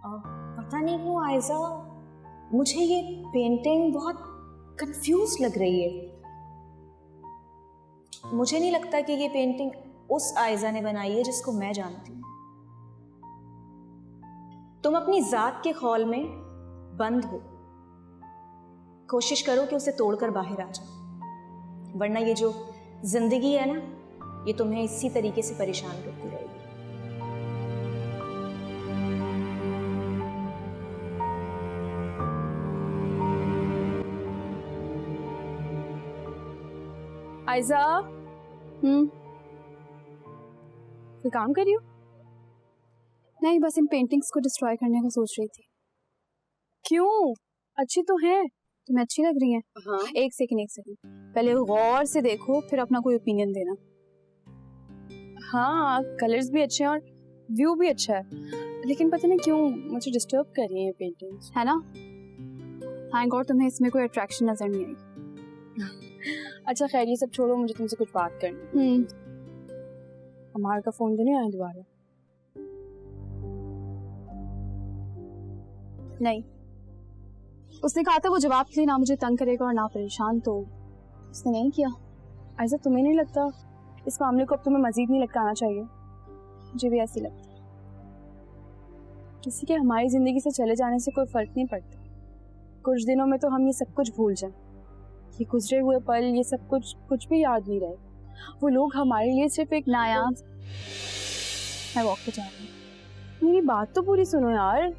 पता नहीं क्यों आयजा, मुझे ये पेंटिंग बहुत कंफ्यूज लग रही है। मुझे नहीं लगता कि ये पेंटिंग उस आयजा ने बनाई है जिसको मैं जानती हूँ। तुम अपनी जात के खौल में बंद हो, कोशिश करो कि उसे तोड़कर बाहर आ जाओ, वरना ये जो जिंदगी है ना, ये तुम्हें इसी तरीके से परेशान करती रहेगी। आयजा, कोई काम कर रही हो? नहीं, बस इन पेंटिंग्स को डिस्ट्रॉय करने का सोच रही थी। क्यों? अच्छी तो है। तुम्हें अच्छी लग रही है? हाँ। एक सेकंड, पहले गौर से देखो, फिर अपना कोई ओपिनियन देना। हाँ, कलर्स भी अच्छे हैं और व्यू भी अच्छा है, लेकिन पता नहीं क्यों मुझे डिस्टर्ब कर रही है पेंटिंग्स, है ना? थैंक गॉड तुम्हें इसमें कोई अट्रैक्शन नजर नहीं आई। अच्छा खैर, ये सब छोड़ो, मुझे तुमसे कुछ बात करनी है। अमार का फोन तो नहीं आया दोबारा? नहीं, उसने कहा था वो जवाब के लिए ना मुझे तंग करेगा और ना परेशान, तो उसने नहीं किया। ऐसा तुम्हें नहीं लगता इस मामले को अब तुम्हें मजीद नहीं लटकाना चाहिए? मुझे भी ऐसी लगता है। किसी के हमारी जिंदगी से चले जाने से कोई फर्क नहीं पड़ता। कुछ दिनों में तो हम ये सब कुछ भूल जाएं, ये गुजरे हुए पल, ये सब कुछ भी याद नहीं रहेगा। वो लोग हमारे लिए सिर्फ एक नायाब। मैं वॉक पे जा रही हूँ। मेरी बात तो पूरी सुनो यार।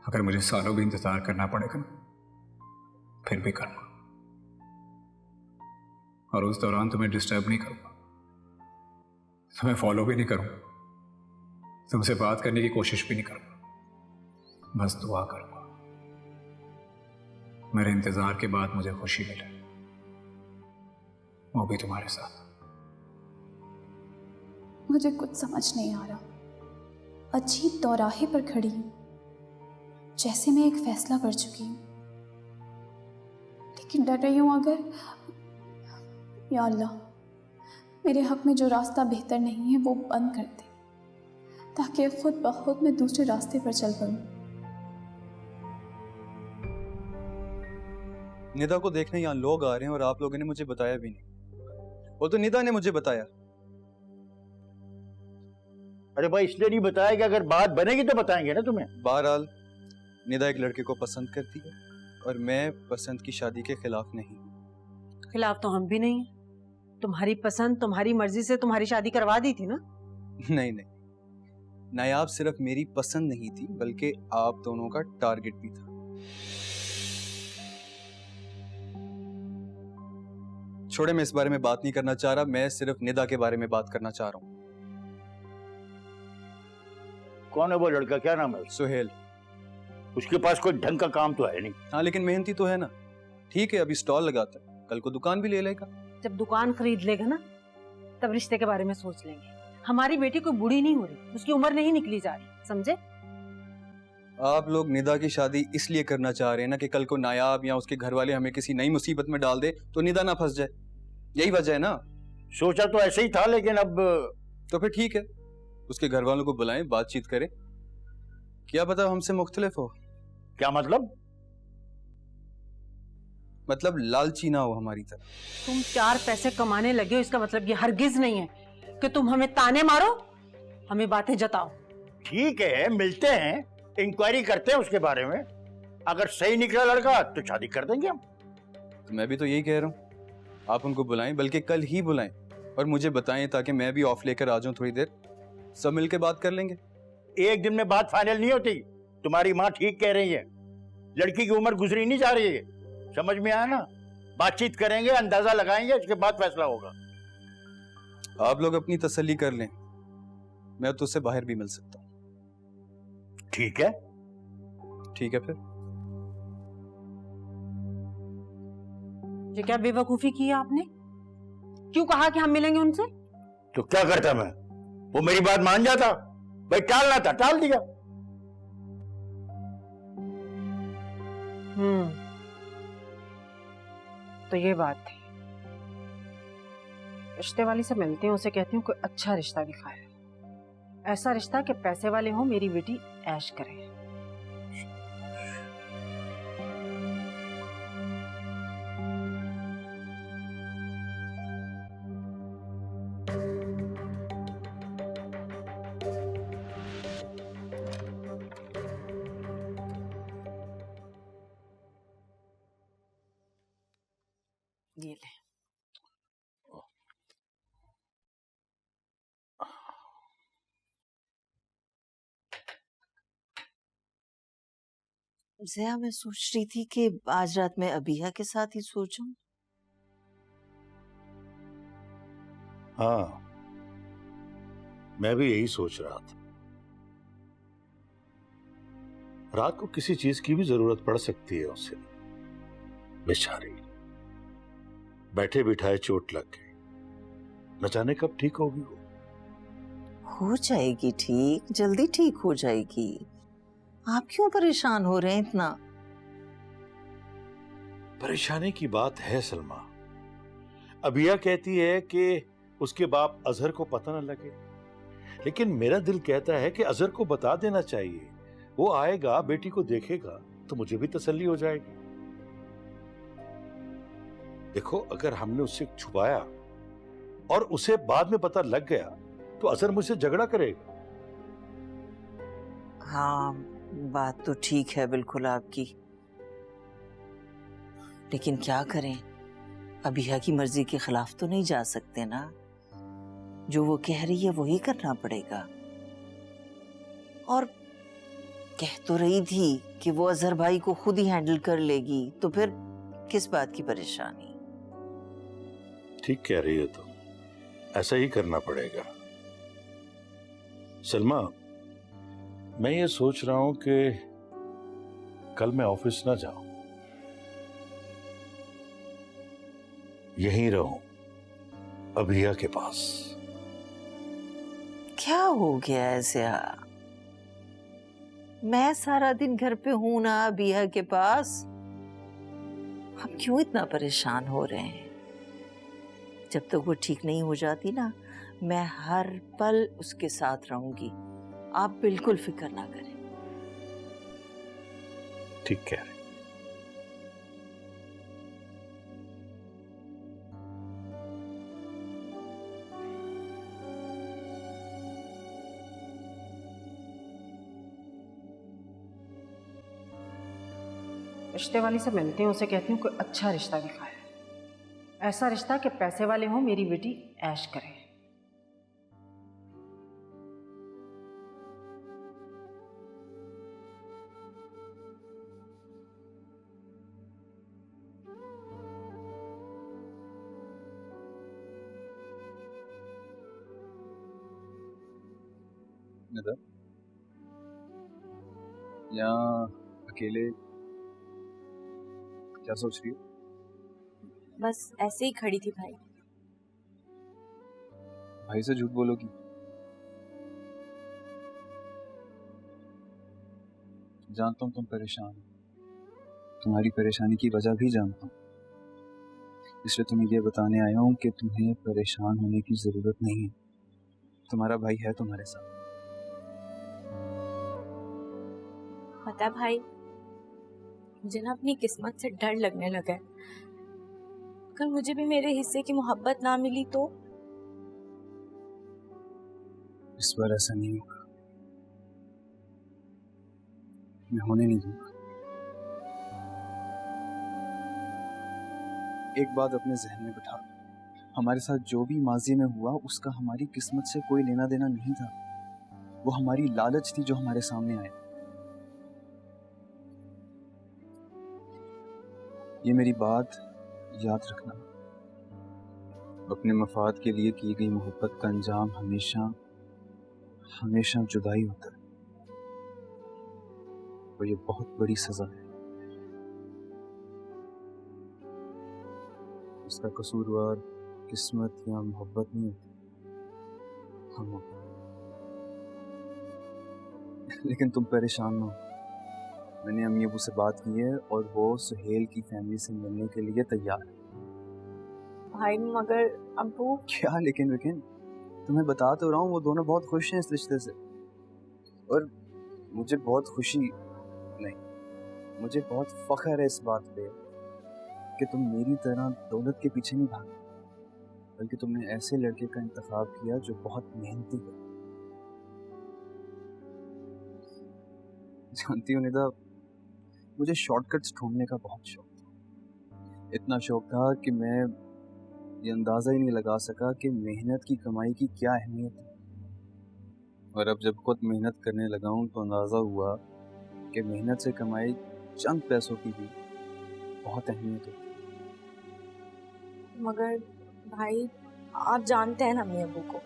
अगर मुझे सालों भी इंतजार करना पड़ेगा ना, फिर भी करूंगा, और उस दौरान तुम्हें डिस्टर्ब नहीं करूंगा, तुम्हें फॉलो भी नहीं करूंगा, तुमसे बात करने की कोशिश भी नहीं करूंगा, बस दुआ करूंगा मेरे इंतजार के बाद मुझे खुशी मिले, वो भी तुम्हारे साथ। मुझे कुछ समझ नहीं आ रहा। अजीब दौराहे पर खड़ी हूँ, जैसे मैं एक फैसला कर चुकी हूँ, लेकिन डर रही हूँ अगर, या अल्लाह, मेरे हक में जो रास्ता बेहतर नहीं है वो बंद कर दे, ताकि खुद ब खुद मैं दूसरे रास्ते पर चल पड़ूं। निदा को देखने यहाँ लोग आ रहे हैं और आप लोगों ने मुझे बताया भी नहीं। वो तो निदा ने मुझे बताया। अरे भाई, इसलिए नहीं बताया कि अगर बात बनेगी तो बताएंगे ना तुम्हें। बहरहाल निदा एक लड़के को पसंद करती है और मैं पसंद की शादी के खिलाफ नहीं। खिलाफ तो हम भी नहीं हैं। तुम्हारी पसंद, तुम्हारी मर्जी से तुम्हारी शादी करवा दी थी ना? नहीं नहीं, नायाब सिर्फ मेरी पसंद नहीं थी, बल्कि आप दोनों का टारगेट भी था। छोड़े, मैं इस बारे में बात नहीं करना चाह रहा, मैं सिर्फ निदा के बारे में बात करना चाह रहा हूँ। कौन है वो लड़का, क्या नाम है? सुहेल। उसके पास कोई ढंग का काम तो है नहीं। हाँ, लेकिन मेहनती तो है ना। ठीक है, अभी स्टॉल लगाता है, कल को दुकान भी ले लेगा। जब दुकान खरीद लेगा ना, तब रिश्ते के बारे में सोच लेंगे। हमारी बेटी कोई बूढ़ी नहीं हो रही, उसकी उम्र नहीं निकली जा रही, समझे? आप लोग निदा की शादी इसलिए करना चाह रहे हैं ना कि कल को नायाब या उसके घर वाले हमें किसी नई मुसीबत में डाल दे तो निदा ना फंस जाए, यही वजह है ना? सोचा तो ऐसे ही था, लेकिन अब तो फिर ठीक है, उसके घर वालों को बुलाएं, बातचीत करें, क्या पता हमसे मुख्तलिफ हो। क्या मतलब? मतलब लालची ना हो हमारी तरह। तुम 4 पैसे कमाने लगे हो, इसका मतलब ये हरगिज नहीं है कि तुम हमें ताने मारो, हमें बातें जताओ। ठीक है, मिलते हैं, इंक्वायरी करते हैं उसके बारे में, अगर सही निकला लड़का तो शादी कर देंगे हम। तो मैं भी तो यही कह रहा हूँ, आप उनको बुलाएं, बल्कि कल ही बुलाएं और मुझे बताएं ताकि मैं भी ऑफ लेकर आ जाऊं थोड़ी देर, सब मिलके बात कर लेंगे। एक दिन में बात फाइनल नहीं होती, तुम्हारी माँ ठीक कह रही है, लड़की की उम्र गुजरी नहीं जा रही है, समझ में आया ना? बातचीत करेंगे, अंदाजा लगाएंगे, उसके बाद फैसला होगा। आप लोग अपनी तसल्ली कर लें, मैं तो उससे बाहर भी मिल सकता हूँ। ठीक है। ठीक है फिर। ये क्या बेवकूफी की है आपने? क्यों कहा कि हम मिलेंगे उनसे? तो क्या करता मैं? वो मेरी बात मान जाता, भाई टालना था टाल दिया। तो ये बात थी। रिश्ते वाली से मिलती हूँ, उसे कहती हूँ कोई अच्छा रिश्ता दिखाए, ऐसा रिश्ता कि पैसे वाले हो, मेरी बेटी ऐश करे। ये ले। जया, मैं सोच रही थी कि आज रात मैं अबिया के साथ ही सो जाऊं। हाँ, मैं भी यही सोच रहा था। रात को किसी चीज की भी जरूरत पड़ सकती है उसे। बेचारी बैठे बिठाए चोट लग गई, न जाने कब ठीक होगी वो। हो जाएगी ठीक, जल्दी ठीक हो जाएगी। आप क्यों परेशान हो रहे हैं इतना? परेशानी की बात है सलमा। अबिया कहती है कि उसके बाप अजहर को पता न लगे, लेकिन मेरा दिल कहता है कि अजहर को बता देना चाहिए। वो आएगा, बेटी को देखेगा, तो मुझे भी तसल्ली हो जाएगी। देखो, अगर हमने उससे छुपाया और उसे बाद में पता लग गया तो अजहर मुझसे झगड़ा करेगा। हाँ, बात तो ठीक है बिल्कुल आपकी, लेकिन क्या करें, अबिया की मर्जी के खिलाफ तो नहीं जा सकते ना। जो वो कह रही है वही करना पड़ेगा। और कह तो रही थी कि वो अजहर भाई को खुद ही हैंडल कर लेगी, तो फिर किस बात की परेशानी? ठीक कह रही है, तो ऐसा ही करना पड़ेगा। सलमा, मैं ये सोच रहा हूं कि कल मैं ऑफिस ना जाऊं, यहीं रहूं अबिया के पास। क्या हो गया ऐसे? मैं सारा दिन घर पे हूं ना अबिया के पास। आप क्यों इतना परेशान हो रहे हैं? जब तक वो ठीक नहीं हो जाती ना, मैं हर पल उसके साथ रहूंगी। आप बिल्कुल फिक्र ना करें। ठीक कह रहे। रिश्ते वाली से मिलती हूँ, उसे कहती हूँ कोई अच्छा रिश्ता दिखाए, ऐसा रिश्ता कि पैसे वाले हो, मेरी बेटी ऐश करे। निदा, यहाँ अकेले क्या सोच रही हो? बस ऐसे ही खड़ी थी भाई। भाई से झूठ बोलोगी? जानता हूँ तुम परेशान हो, तुम्हारी परेशानी की वजह भी जानता हूँ, इसलिए तुम्हें ये बताने आया हूँ कि तुम्हें परेशान होने की जरूरत नहीं है। तुम्हारा भाई है तुम्हारे साथ। पता भाई, मुझे ना अपनी किस्मत से डर लगने लगा है। अगर मुझे भी मेरे हिस्से की मोहब्बत ना मिली तो? इस बार ऐसा नहीं होगा, मैं होने नहीं दूंगा। एक बात अपने जहन में बिठा लो, हमारे साथ जो भी माजी में हुआ उसका हमारी किस्मत से कोई लेना देना नहीं था। वो हमारी लालच थी जो हमारे सामने आए। ये मेरी बात याद रखना, अपने मफाद के लिए की गई मोहब्बत का अंजाम हमेशा हमेशा जुदाई होता है, और ये बहुत बड़ी सजा है। इसका कसूरवार किस्मत या मोहब्बत नहीं होती, हम होते हैं। लेकिन तुम परेशान ना हो, मैंने अम्मी अबू से बात की है और वो सुहेल की फैमिली से मिलने के लिए तैयार है। भाई मगर अब्बू। क्या लेकिन तुम्हें बता तो रहा हूँ, वो दोनों बहुत खुश हैं इस रिश्ते से, और मुझे बहुत खुशी नहीं, मुझे बहुत फख्र है इस बात पे कि तुम मेरी तरह दौलत के पीछे नहीं भागे, बल्कि तुमने ऐसे लड़के का इंतखाब किया जो बहुत मेहनती है। जानती हो निदा, मुझे शॉर्टकट्स ढूंढने का बहुत शौक था। इतना शौक था कि मैं ये अंदाज़ा ही नहीं लगा सका कि मेहनत की कमाई की क्या अहमियत है। और अब जब खुद मेहनत करने लगा हूँ तो अंदाज़ा हुआ कि मेहनत से कमाई चंद पैसों की भी बहुत अहमियत होती है। मगर भाई, आप जानते हैं ना अम्मी अब्बू को,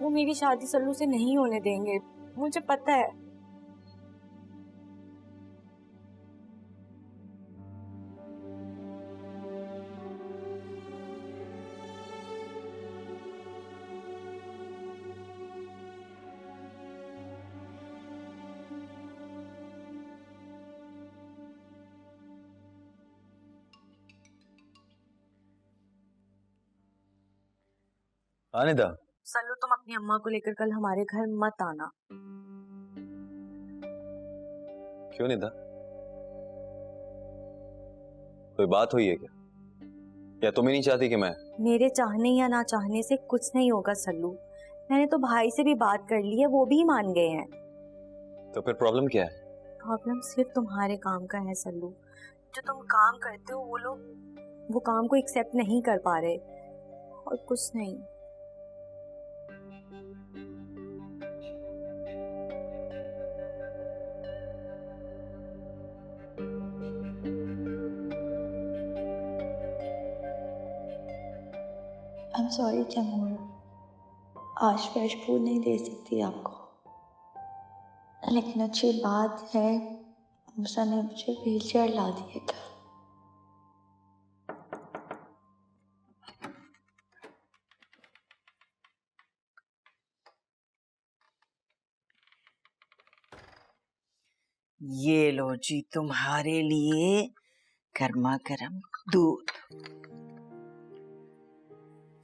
वो मेरी शादी सल्लू से नहीं होने देंगे, मुझे पता है। निदा, सल्लू, तुम अपनी अम्मा को लेकर कल हमारे घर मत आना। क्यों निदा, कोई बात हुई है क्या, या तुम ही नहीं चाहती कि मैं? मेरे चाहने या ना चाहने से कुछ नहीं होगा सल्लू, मैंने तो भाई से भी बात कर ली है, वो भी मान गए हैं। तो फिर प्रॉब्लम क्या है? प्रॉब्लम सिर्फ तुम्हारे काम का है सल्लू, जो तुम काम करते हो वो लोग वो काम को एक्सेप्ट नहीं कर पा रहे, और कुछ नहीं। आई एम सॉरी तैमूर, आज फ्रेश फूड नहीं दे सकती आपको, लेकिन अच्छी बात है मूसा ने मुझे व्हीलचेयर ला दी है घर। ये लो जी तुम्हारे लिए गर्मा गर्म दूध।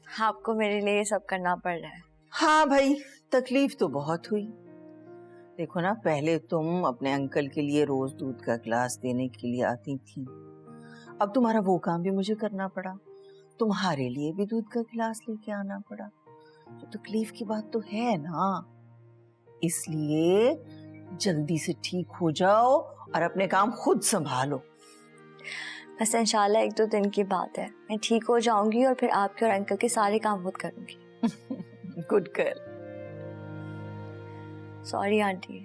आपको मेरे लिए सब करना पड़ रहा है। हाँ भाई, तकलीफ तो बहुत हुई। देखो ना, पहले तुम अपने अंकल के लिए रोज दूध का गिलास देने के लिए आती थी, अब तुम्हारा वो काम भी मुझे करना पड़ा, तुम्हारे लिए भी दूध का गिलास लेके आना पड़ा। तो तकलीफ की बात तो है ना, इसलिए जल्दी से ठीक हो जाओ और अपने काम खुद संभालो। बस इंशाल्लाह 1-2 दिन की बात है, मैं ठीक हो जाऊंगी और फिर आपके और अंकल के सारे काम खुद करूंगी। Good girl. Sorry aunty.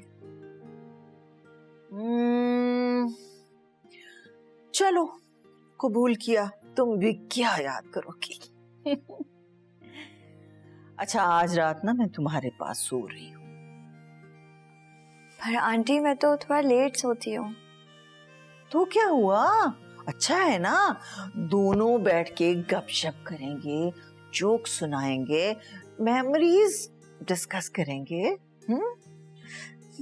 चलो, कबूल किया, तुम भी क्या याद करोगी। अच्छा, आज रात ना मैं तुम्हारे पास सो रही हूँ। पर आंटी, मैं तो थोड़ा लेट सोती हूँ। तो क्या हुआ, अच्छा है ना, दोनों बैठ के गपशप करेंगे, जोक सुनाएंगे, मेमोरीज डिस्कस करेंगे।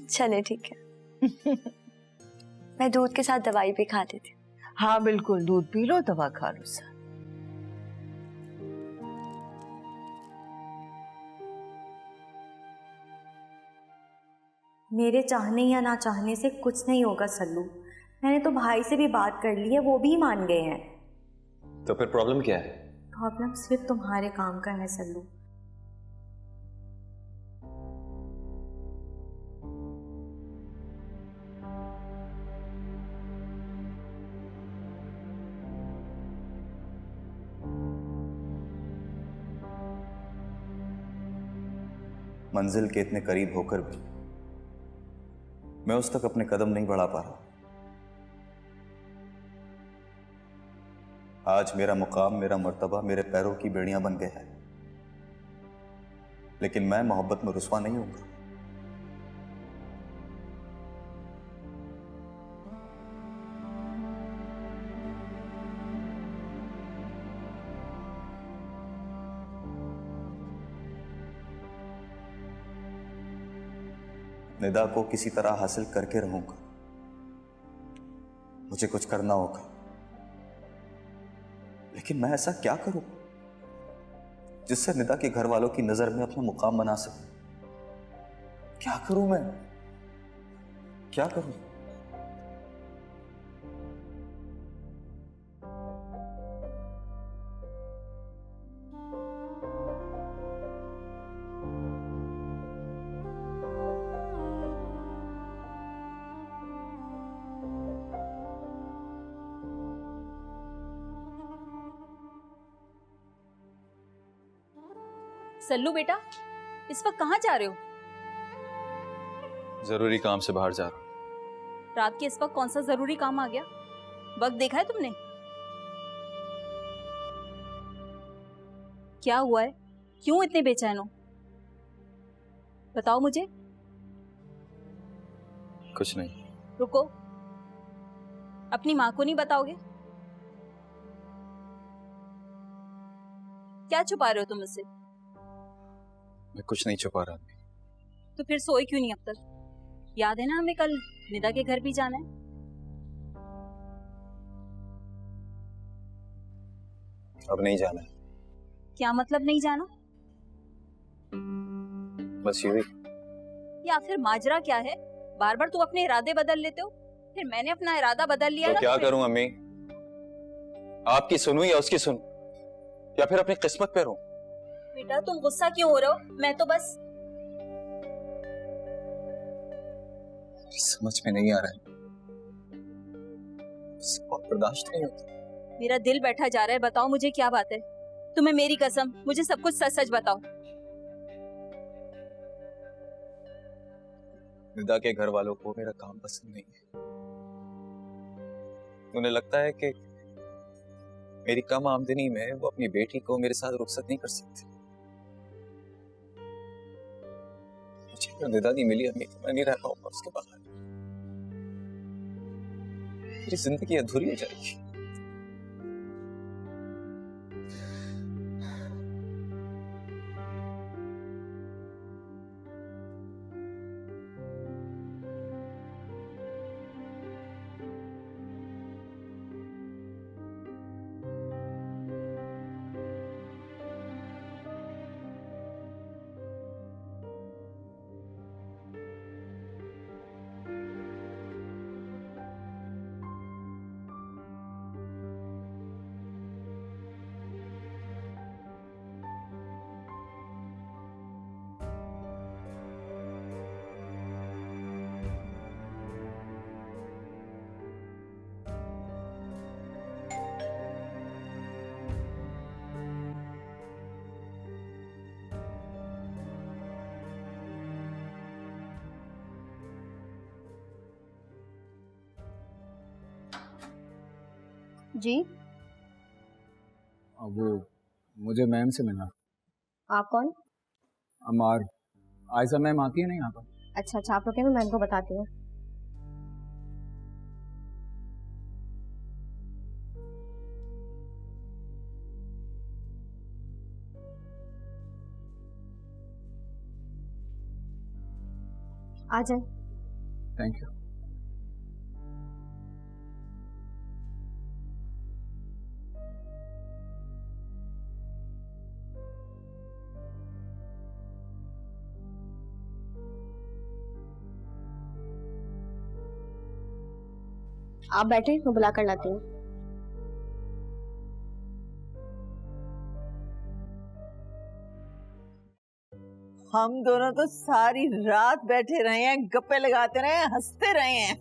चले ठीक है। मैं दूध के साथ दवाई भी खाती थी। हाँ बिल्कुल, दूध पी लो, दवा खा लो सर। मेरे चाहने या ना चाहने से कुछ नहीं होगा सल्लू, मैंने तो भाई से भी बात कर ली है, वो भी मान गए हैं। तो फिर प्रॉब्लम क्या है? प्रॉब्लम सिर्फ तुम्हारे काम का है सल्लू। मंजिल के इतने करीब होकर भी मैं उस तक अपने कदम नहीं बढ़ा पा रहा। आज मेरा मुकाम, मेरा मर्तबा मेरे पैरों की बेड़ियां बन गए हैं, लेकिन मैं मोहब्बत में रुस्वा नहीं होऊंगा। निदा को किसी तरह हासिल करके रहूंगा। मुझे कुछ करना होगा, लेकिन मैं ऐसा क्या करूं जिससे निदा के घर वालों की नजर में अपना मुकाम बना सकूं? क्या करूं मैं, क्या करूं? सल्लू बेटा, इस वक्त कहाँ जा रहे हो? जरूरी काम से बाहर जा रहा हूँ। रात के इस वक्त कौन सा जरूरी काम आ गया? वक्त देखा है तुमने? क्या हुआ है? क्यों इतने बेचैन हो? बताओ मुझे। कुछ नहीं। रुको, अपनी माँ को नहीं बताओगे? क्या छुपा रहे हो तुम मुझसे? मैं कुछ नहीं छुपा रहा। तो फिर सोए क्यों नहीं अब तक? याद है ना हमें कल निदा के घर भी जाना है? अब नहीं जाना है। क्या मतलब नहीं जाना? बस यूं ही। या फिर माजरा क्या है? बार बार तुम अपने इरादे बदल लेते हो, फिर मैंने अपना इरादा बदल लिया तो ना। क्या तो करूं अम्मी? आपकी सुनूं या उसकी सुन, या फिर अपनी किस्मत पे रहूं? बेटा तुम गुस्सा क्यों हो रहे हो? मैं तो बस समझ में नहीं आ रहा है, और बर्दाश्त नहीं होता। मेरा दिल बैठा जा रहा है। बताओ मुझे क्या बात है? तुम्हें मेरी कसम, मुझे सब कुछ सच सच बताओ। निदा के घर वालों को मेरा काम पसंद नहीं है। उन्हें लगता है कि मेरी कम आमदनी में वो अपनी बेटी को मेरे साथ रुखसत नहीं कर सकते। मुझे तो निदा नहीं मिली अम्मी, मैं नहीं रह पाऊंगा उसके बगैर। मेरी जिंदगी अधूरी हो जाएगी। जी वो मुझे मैम से मिलना। आप कौन? अमार, आयशा मैम आती है ना यहाँ पर? अच्छा अच्छा, आप रुके, मैं मैम को बताती हूँ। आ जाए। Thank you. आप बैठे, मैं बुला कर लाती हूँ। हम दोनों तो सारी रात बैठे रहे हैं, गप्पे लगाते रहे हैं, हंसते रहे हैं।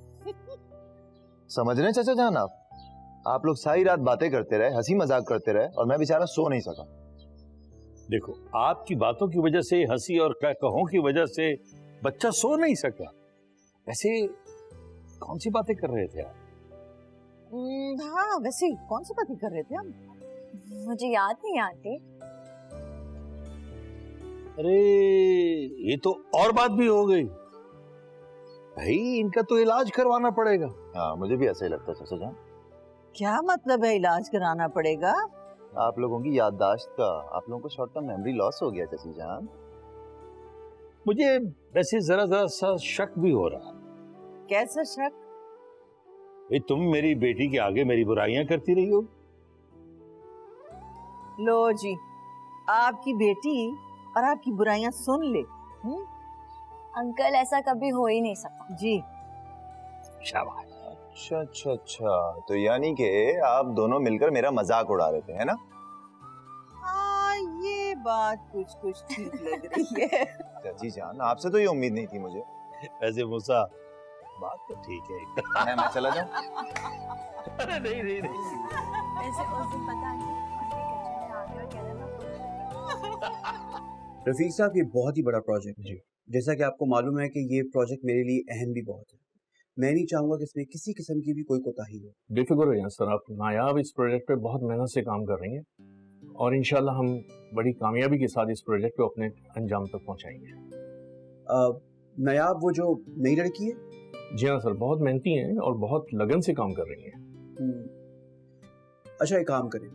समझ रहे हैं चाचा जान, आप लोग सारी रात बातें करते रहे, हंसी मजाक करते रहे, और मैं बेचारा सो नहीं सका। देखो, आपकी बातों की वजह से, हंसी और कहों की वजह से बच्चा सो नहीं सका। वैसे कौन सी बातें कर रहे थे आप? हाँ, वैसे कौन सी बातें कर रहे थे हम? मुझे याद नहीं आती। अरे ये तो और बात भी हो गई भाई, इनका तो इलाज करवाना पड़ेगा। हाँ, मुझे भी ऐसा ही लगता है चाचा जान। क्या मतलब है इलाज कराना पड़ेगा? आप लोगों की याददाश्त का, आप लोगों को शॉर्ट टर्म मेमोरी लॉस हो गया चाची जान। मुझे वैसे जरा जरा सा शक भी हो रहा। कैसा शक? भाई तुम मेरी बेटी के आगे मेरी बुराइयां करती रही हो। लो जी, आपकी बेटी और आपकी बुराइयां सुन ले। अंकल ऐसा कभी हो ही नहीं सकता। जी शाबाश। अच्छा अच्छा अच्छा, तो यानी कि आप दोनों मिलकर मेरा मजाक उड़ा रहे थे, है ना? हाँ, ये बात कुछ कुछ ठीक लग रही है। चाची जान, आपसे तो ये उम्मीद नहीं थी मुझे। वैसे मूसा, बात तो ठीक है। मैं चला जाऊं? अरे नहीं नहीं नहीं। ऐसे उस दिन पता नहीं रफीक साहब, ये बहुत ही बड़ा प्रोजेक्ट है। जैसा कि आपको मालूम है कि ये प्रोजेक्ट मेरे लिए अहम भी बहुत है। मैं नहीं चाहूंगा कि इसमें किसी किस्म की भी कोई कोताही हो। बेफिक्र रहिए सर, आप नायाब इस प्रोजेक्ट पे बहुत मेहनत से काम कर रही हैं और इंशाल्लाह हम बड़ी कामयाबी के साथ इस प्रोजेक्ट को अपने अंजाम तक पहुंचाएंगे। नायाब वो जो नई लड़की है? जी हाँ सर, बहुत मेहनती हैं और बहुत लगन से काम कर रही हैं। अच्छा, एक काम करें,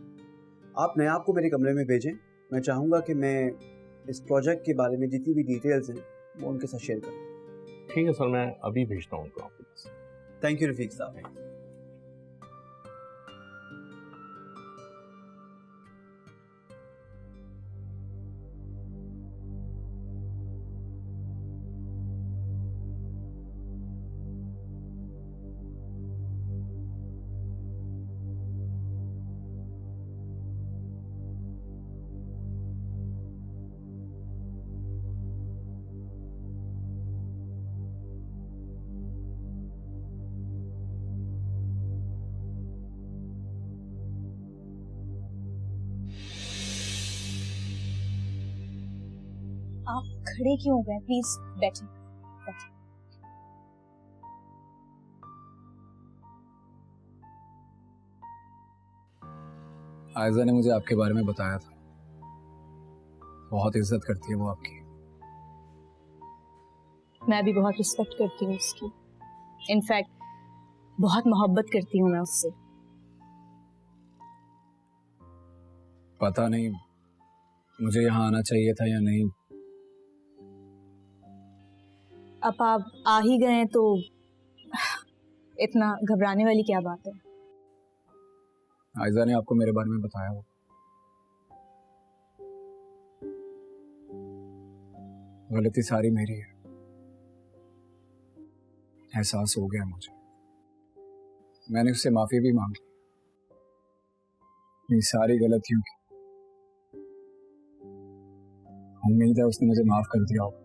आप नायाब को मेरे कमरे में भेजें। मैं चाहूँगा कि मैं इस प्रोजेक्ट के बारे में जितनी भी डिटेल्स हैं वो उनके साथ शेयर करूँ। ठीक है सर, मैं अभी भेजता हूँ उनको आपके पास। थैंक यू रफीक साहब। आप खड़े क्यों हो गए? प्लीज बैठिए। आयजा ने मुझे आपके बारे में बताया था। बहुत इज्जत करती है वो आपकी। मैं भी बहुत रिस्पेक्ट करती हूँ उसकी। इनफैक्ट बहुत मोहब्बत करती हूँ मैं उससे। पता नहीं मुझे यहाँ आना चाहिए था या नहीं। अब आप आ ही गए तो इतना घबराने वाली क्या बात है? आयजा ने आपको मेरे बारे में बताया हो। गलती सारी मेरी है, एहसास हो गया मुझे। मैंने उससे माफी भी मांगी ये सारी गलतियों की। उम्मीद है उसने मुझे माफ कर दिया होगा,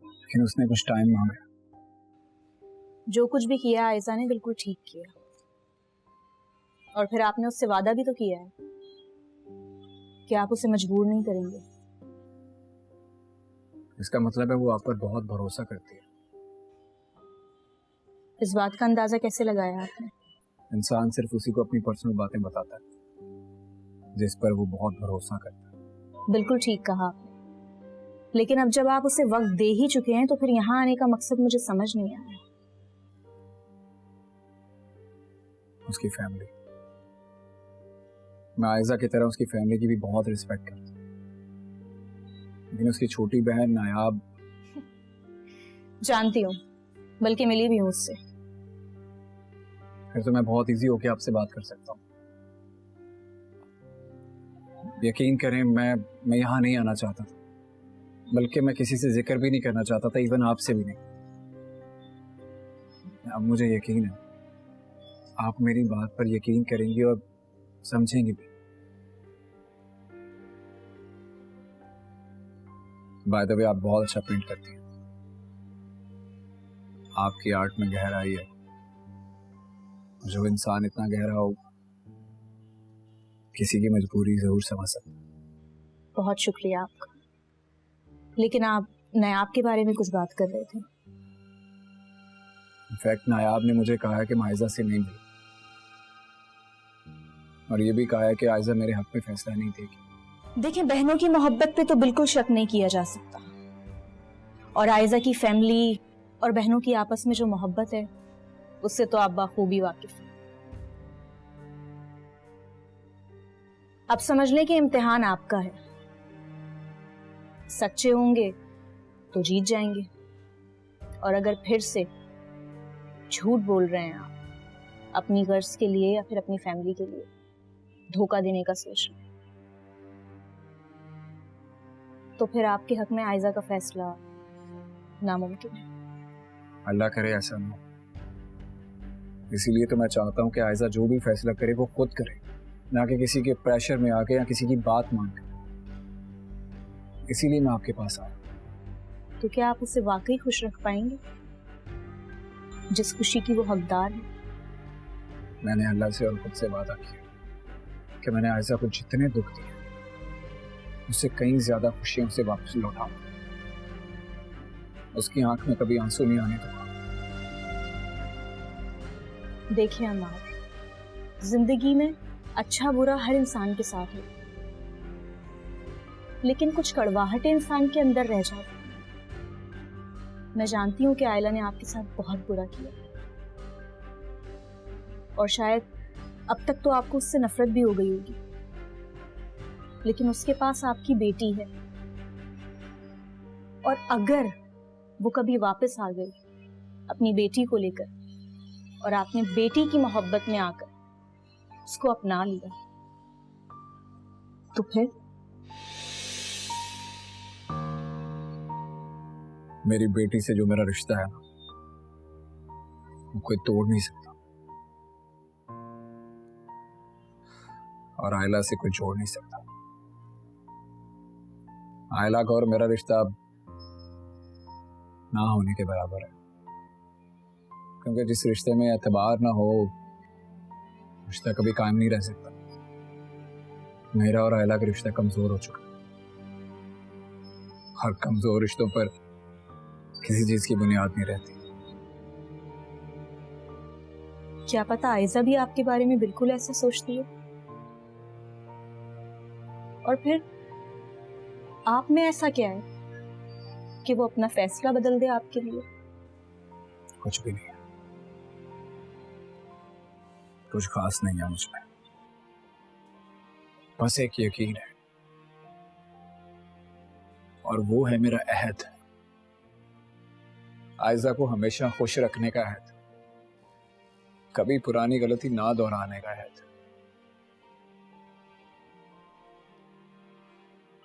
लेकिन उसने कुछ टाइम मांगा। जो कुछ भी किया आयजा ने बिल्कुल ठीक किया। और फिर आपने उससे वादा भी तो किया है कि आप उसे मजबूर नहीं करेंगे। इसका मतलब है वो आप पर बहुत भरोसा करती है। इस बात का अंदाजा कैसे लगाया आपने? इंसान सिर्फ उसी को अपनी पर्सनल बातें बताता है जिस पर वो बहुत भरोसा करता है। बिल्कुल ठीक कहा आपने, लेकिन अब जब आप उसे वक्त दे ही चुके हैं तो फिर यहाँ आने का मकसद मुझे समझ नहीं आया। उसकी फैमिली, मैं आयजा की तरह उसकी फैमिली की भी बहुत रिस्पेक्ट करता हूँ, लेकिन उसकी छोटी बहन नायाब। जानती हूँ, बल्कि मिली भी हूँ उससे। फिर तो मैं बहुत इजी होके आपसे बात कर सकता हूँ। यकीन करें, मैं यहाँ नहीं आना चाहता था, बल्कि मैं किसी से जिक्र भी नहीं करना चाहता था, इवन आपसे भी नहीं। अब मुझे यकीन है आप मेरी बात पर यकीन करेंगी और समझेंगी भी। बाय द वे, आप बहुत अच्छा पेंट करती हैं। आपकी आर्ट में गहराई है। जो इंसान इतना गहरा हो, किसी की मजबूरी जरूर समझ सकता है। बहुत शुक्रिया आपका। लेकिन आप नायाब के बारे में कुछ बात कर रहे थे। इनफैक्ट नायाब ने मुझे कहा है कि माइजा से नहीं मिली। और ये भी कहा है कि आयजा मेरे हक में फैसला नहीं देगी। देखें, बहनों की मोहब्बत पे तो बिल्कुल शक नहीं किया जा सकता, और आयजा की फैमिली और बहनों की आपस में जो मोहब्बत है उससे तो आप बाखूबी वाकिफ हैं। अब समझ लें कि इम्तिहान आपका है। सच्चे होंगे तो जीत जाएंगे, और अगर फिर से झूठ बोल रहे हैं आप अपनी गर्ज के लिए या फिर अपनी फैमिली के लिए, धोखा देने का सोच रहे हैं, तो फिर आपके हक में आयजा का फैसला नामुमकिन है। अल्लाह करे ऐसा ना हो। इसीलिए तो मैं चाहता हूँ कि आयजा जो भी फैसला करे वो खुद करे, ना कि किसी के प्रेशर में आके या किसी की बात मान के। इसीलिए मैं आपके पास आया। तो क्या आप उसे वाकई खुश रख पाएंगे जिस खुशी की वो हकदार है? मैंने अल्लाह से और खुद से वादा किया कि मैंने आयजा को जितने दुख दिए उससे कहीं ज्यादा खुशियां उसे वापस लौटाऊंगा। उसकी आंख में कभी आंसू नहीं आने दूंगा। देखिए अमार, जिंदगी में अच्छा बुरा हर इंसान के साथ है, लेकिन कुछ कड़वाहटें इंसान के अंदर रह जाती हैं। मैं जानती हूँ कि आयला ने आपके साथ बहुत बुरा किया, और शायद अब तक तो आपको उससे नफरत भी हो गई होगी, लेकिन उसके पास आपकी बेटी है, और अगर वो कभी वापस आ गई अपनी बेटी को लेकर और आपने बेटी की मोहब्बत में आकर उसको अपना लिया, तो फिर मेरी बेटी से जो मेरा रिश्ता है ना, वो कोई तोड़ नहीं सकता, और आयला से कोई जोड़ नहीं सकता। आयला का और मेरा रिश्ता अब ना होने के बराबर है, क्योंकि जिस रिश्ते में एतबार ना हो रिश्ता कभी कायम नहीं रह सकता। मेरा और आयला का रिश्ता कमजोर हो चुका है, हर कमजोर रिश्तों पर किसी चीज की बुनियाद नहीं रहती। क्या पता आयजा भी आपके बारे में बिल्कुल ऐसा सोचती है, और फिर आप में ऐसा क्या है कि वो अपना फैसला बदल दे आपके लिए? कुछ भी नहीं है, कुछ खास नहीं है मुझ में, बस एक यकीन है, और वो है मेरा अहद, आयजा को हमेशा खुश रखने का अहद, कभी पुरानी गलती ना दोहराने का अहद।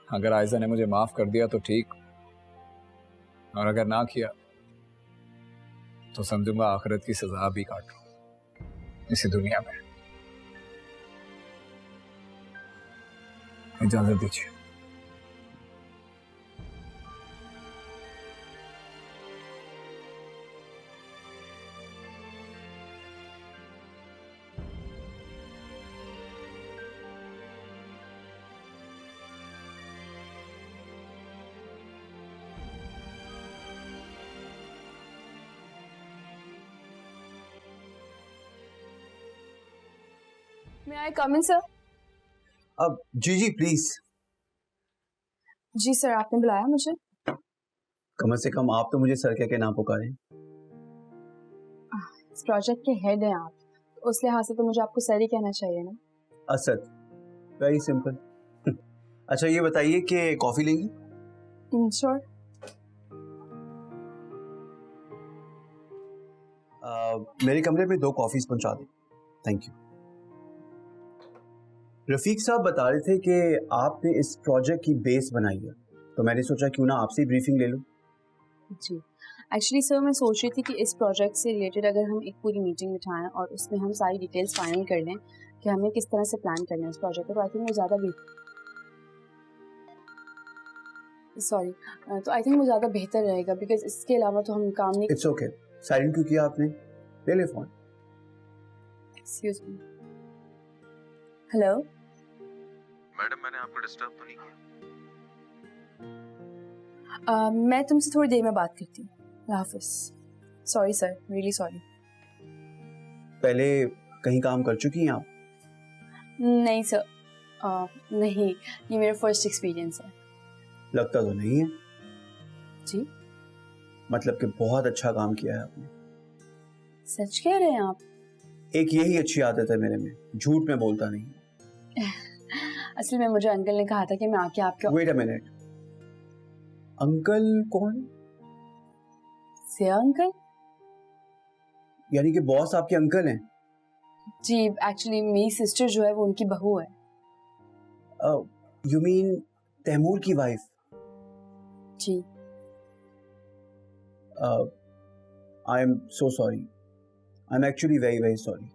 अगर आयजा ने मुझे माफ कर दिया तो ठीक, और अगर ना किया तो समझूंगा आखिरत की सजा भी काट रहा हूं इसी दुनिया में। इजाजत दीजिए। May I come in, sir? अब जी प्लीज। जी सर, आपने बुलाया मुझे? कम से कम आप तो मुझे सर कह के ना पुकारें। इस प्रोजेक्ट के हेड हैं आप, तो उस लिहाज से तो मुझे आपको सर ही कहना चाहिए ना। Asad, very simple. अच्छा ये बताइए कि कॉफी लेंगी? श्योर। मेरे कमरे में 2 कॉफीज पहुंचा दें। Thank you. रफीक साहब बता रहे थे कि आपने इस प्रोजेक्ट की बेस बनाई है, तो मैंने सोचा क्यों ना आपसे ब्रीफिंग ले लूं। जी एक्चुअली सर, मैं सोच रही थी कि इस प्रोजेक्ट से रिलेटेड अगर हम एक पूरी मीटिंग बिठाएं और उसमें हम सारी डिटेल्स फाइनल कर लें कि हमें किस तरह से प्लान करना है इस प्रोजेक्ट को, तो आई थिंक वो ज़्यादा ज़्यादा बेहतर रहेगा, बिकॉज इसके अलावा तो हम काम नहीं। इट्स ओके, साइलेंट क्यों किया आपने? ले ले phone. Excuse me. Hello madam, मैंने आपको डिस्टर्ब तो नहीं किया? मैं तुमसे थोड़ी देर में बात करती हूँ। हाफिज। Sorry sir, really sorry. पहले कहीं काम कर चुकी हैं आप? नहीं सर, नहीं, ये मेरा फर्स्ट एक्सपीरियंस है। लगता तो नहीं है। जी? मतलब कि बहुत अच्छा काम किया है आपने। सच कह रहे हैं आप? एक यही अच्छी आदत है मेरे में, झूठ में बोलता नहीं। असल में मुझे अंकल ने कहा था कि मैं आके आपके। वेट अ मिनट, अंकल कौन? सिया अंकल? यानी कि बॉस आपके अंकल हैं? जी, एक्चुअली मेरी सिस्टर जो है वो उनकी बहू है। यू मीन तैमूर की वाइफ? जी। I am so sorry, I am actually very very sorry.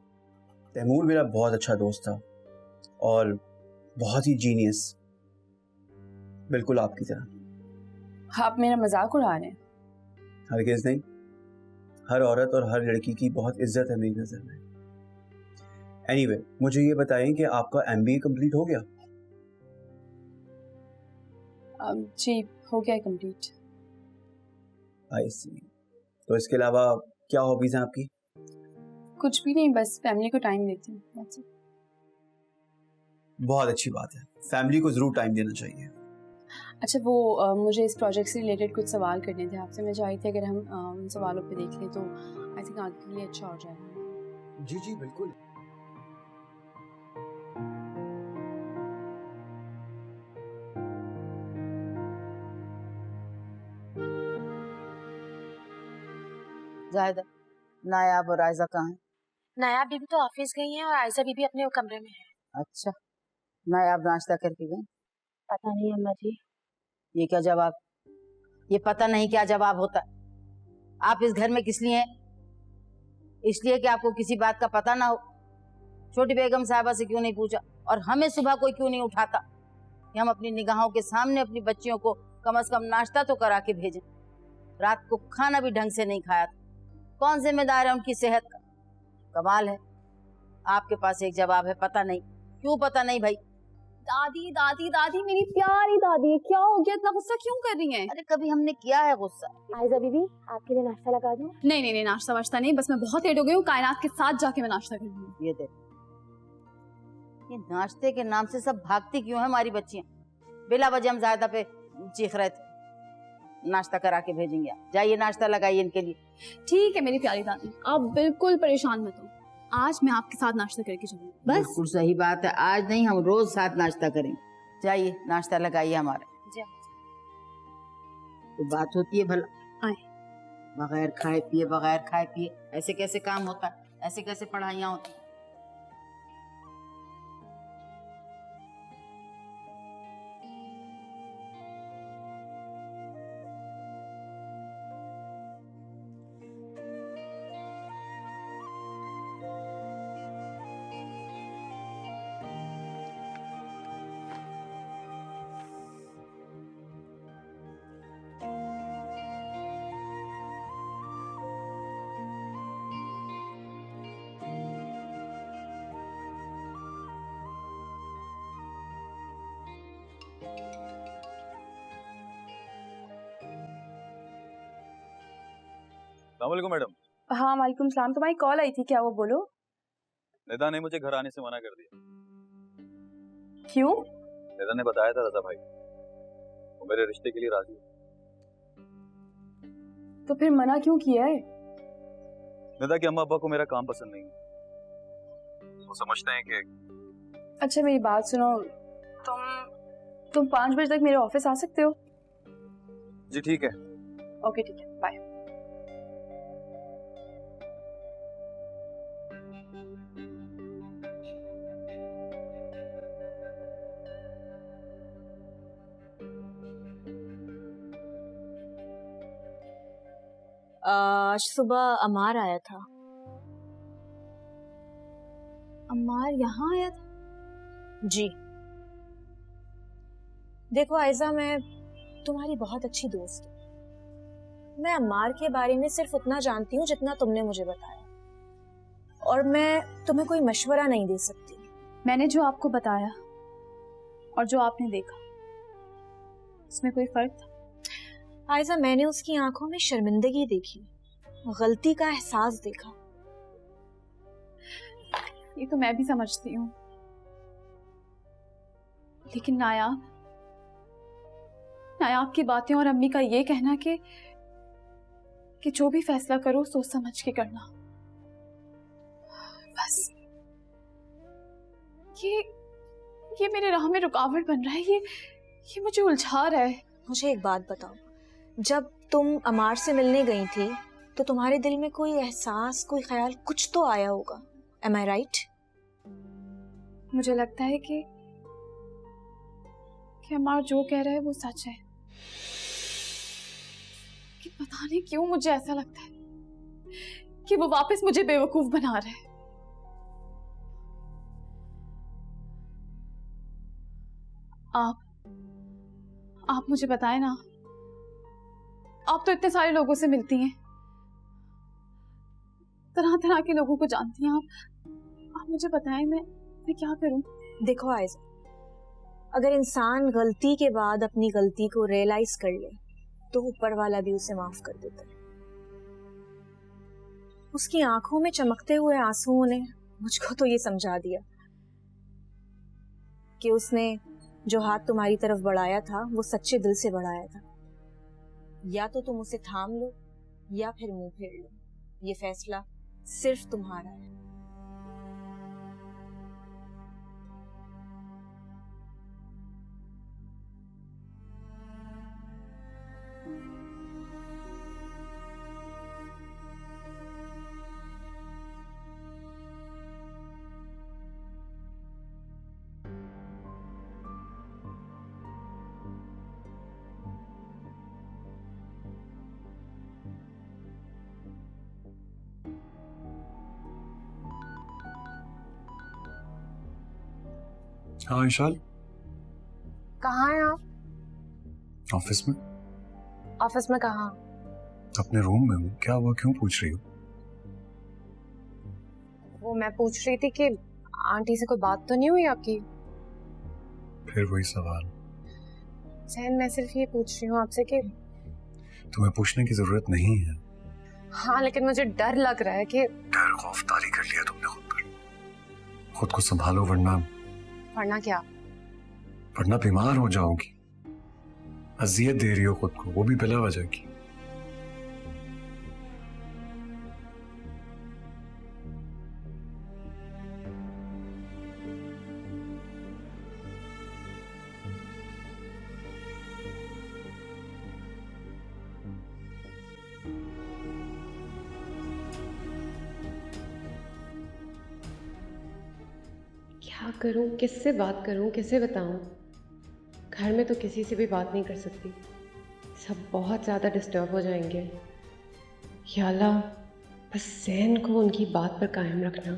Taimur मेरा बहुत अच्छा दोस्त था और बहुत ही जीनियस, बिल्कुल आपकी तरह। आप मेरा मजाक उड़ा रहे हैं? हरगिज़ नहीं, हर औरत और हर लड़की की बहुत इज्जत है मेरी नज़र में। एनीवे, मुझे ये बताएं कि आपका MBA कंप्लीट हो गया? जी, हो गया कंप्लीट। आई सी। तो इसके अलावा क्या हॉबीज हैं आपकी? कुछ भी नहीं, बस फैमिली को टाइम देती हूँ। That's it। बहुत अच्छी बात है, फैमिली को जरूर टाइम देना चाहिए। अच्छा, वो मुझे इस प्रोजेक्ट से रिलेटेड कुछ सवाल करने थे आपसे। मैं चाह रही थी अगर हम उन सवालों पे देख लें तो आई थिंक आगे के लिए अच्छा हो जाएगा। जी जी बिल्कुल। जाहिदा, नायाब और आयजा कहाँ हैं? नायाब बीबी तो ऑफिस गई हैं और आयजा बीबी अपने कमरे में है। अच्छा, नायाब नाश्ता करके गई? पता नहीं अम्मा जी। ये क्या जवाब? ये पता नहीं क्या जवाब होता है? आप इस घर में किस लिए हैं? इसलिए कि आपको किसी बात का पता ना हो? छोटी बेगम साहबा से क्यों नहीं पूछा? और हमें सुबह कोई क्यों नहीं उठाता कि हम अपनी निगाहों के सामने अपनी बच्चियों को कम से कम नाश्ता तो करा के भेजें? रात को खाना भी ढंग से नहीं खाया था। कौन जिम्मेदार है उनकी सेहत का? कमाल है, आपके पास एक जवाब है, पता नहीं। क्यों पता नहीं भाई? दादी दादी दादी, मेरी प्यारी दादी, क्या हो गया? इतना गुस्सा क्यों कर रही हैं? अरे कभी हमने किया है गुस्सा? आयजा बीबी, आपके लिए नाश्ता लगा दूं? नहीं नहीं नहीं, नाश्ता वाश्ता नहीं, बस मैं बहुत लेट हो गई हूँ। कायनात के साथ जाके मैं नाश्ता कर लूंगी। ये देख, ये नाश्ते के नाम से सब भागती क्यों है हमारी बच्चियां? बिला वजह हम जायदा पे चीख रहे थे। नाश्ता करा के भेजेंगे, जाइए नाश्ता लगाइए इनके लिए। ठीक है मेरी प्यारी दादी, आप बिल्कुल परेशान मत हो, आज मैं आपके साथ नाश्ता करके चलूंगी। बस बिल्कुल सही बात है, आज नहीं हम रोज साथ नाश्ता करेंगे। जाइए नाश्ता लगाइए हमारे। तो बात होती है भला? बगैर खाए पिए, बगैर खाए पिए ऐसे कैसे काम होता है? ऐसे कैसे पढ़ाइयाँ होती? अस्सलामुअलैकुम मैडम। हाँ वालेकुम सलाम। तुम्हारी कॉल आई थी क्या? वो बोलो। निदा ने मुझे घर आने से मना कर दिया। क्यों? निदा ने बताया था रजा भाई वो मेरे रिश्ते के लिए राजी है। तो फिर मना क्यों किया है? निदा के अम्मा अब्बा को मेरा काम पसंद नहीं है, वो समझते हैं कि। अच्छा मेरी बात सुनो, तुम 5 बजे तक मेरे ऑफिस आ सकते हो? जी ठीक है। ओके ठीक है, बाय। आज सुबह अमार आया था। अमार यहाँ आया था? जी। देखो आयजा, मैं तुम्हारी बहुत अच्छी दोस्त हूँ। मैं अमार के बारे में सिर्फ उतना जानती हूँ जितना तुमने मुझे बताया, और मैं तुम्हें कोई मशवरा नहीं दे सकती। मैंने जो आपको बताया और जो आपने देखा, उसमें कोई फर्क था? आयजा, मैंने उसकी आंखों में शर्मिंदगी देखी, गलती का एहसास देखा। ये तो मैं भी समझती हूँ, लेकिन नायाब, नायाब की बातें और अम्मी का ये कहना कि जो भी फैसला करो सोच समझ के करना। बस ये मेरे राह में रुकावट बन रहा है, ये मुझे उलझा रहा है। मुझे एक बात बताओ, जब तुम अमार से मिलने गई थी तो तुम्हारे दिल में कोई एहसास, कोई ख्याल, कुछ तो आया होगा। एम आई राइट? मुझे लगता है कि अमार जो कह रहा है वो सच है, कि पता नहीं क्यों मुझे ऐसा लगता है कि वो वापस मुझे बेवकूफ बना रहा है। आप मुझे बताएं ना, आप तो इतने सारे लोगों से मिलती हैं, तरह तरह के लोगों को जानती हैं आप मुझे बताएं मैं क्या करूं? देखो आयजा, अगर इंसान गलती के बाद अपनी गलती को रियलाइज कर ले तो ऊपर वाला भी उसे माफ कर देता है। उसकी आंखों में चमकते हुए आंसुओं ने मुझको तो ये समझा दिया कि उसने जो हाथ तुम्हारी तरफ बढ़ाया था वो सच्चे दिल से बढ़ाया था। या तो तुम उसे थाम लो या फिर मुंह फेर लो, ये फैसला सिर्फ तुम्हारा है। हाँ विशाल, कहाँ हैं आप? ऑफिस में। ऑफिस में कहाँ? अपने रूम में हूँ। क्या हुआ, क्यों पूछ रही हो? वो मैं पूछ रही थी कि आंटी से कोई बात तो नहीं हुई आपकी? फिर वही सवाल। जैन, मैं सिर्फ ये पूछ रही हूँ आपसे कि तुम्हें पूछने की जरूरत नहीं है। हाँ, लेकिन मुझे डर लग रहा है कि डर खौफ तारी कर लिया तुमने खुद पर। खुद को संभालो वरना क्या? वरना बीमार हो जाओगी। अजियत दे रही हो खुद को, वो भी बिला वजह की। क्या करूं, किससे बात करूं, किसे बताऊं? घर में तो किसी से भी बात नहीं कर सकती, सब बहुत ज़्यादा डिस्टर्ब हो जाएंगे। या अल्लाह, बस ज़हन को उनकी बात पर कायम रखना।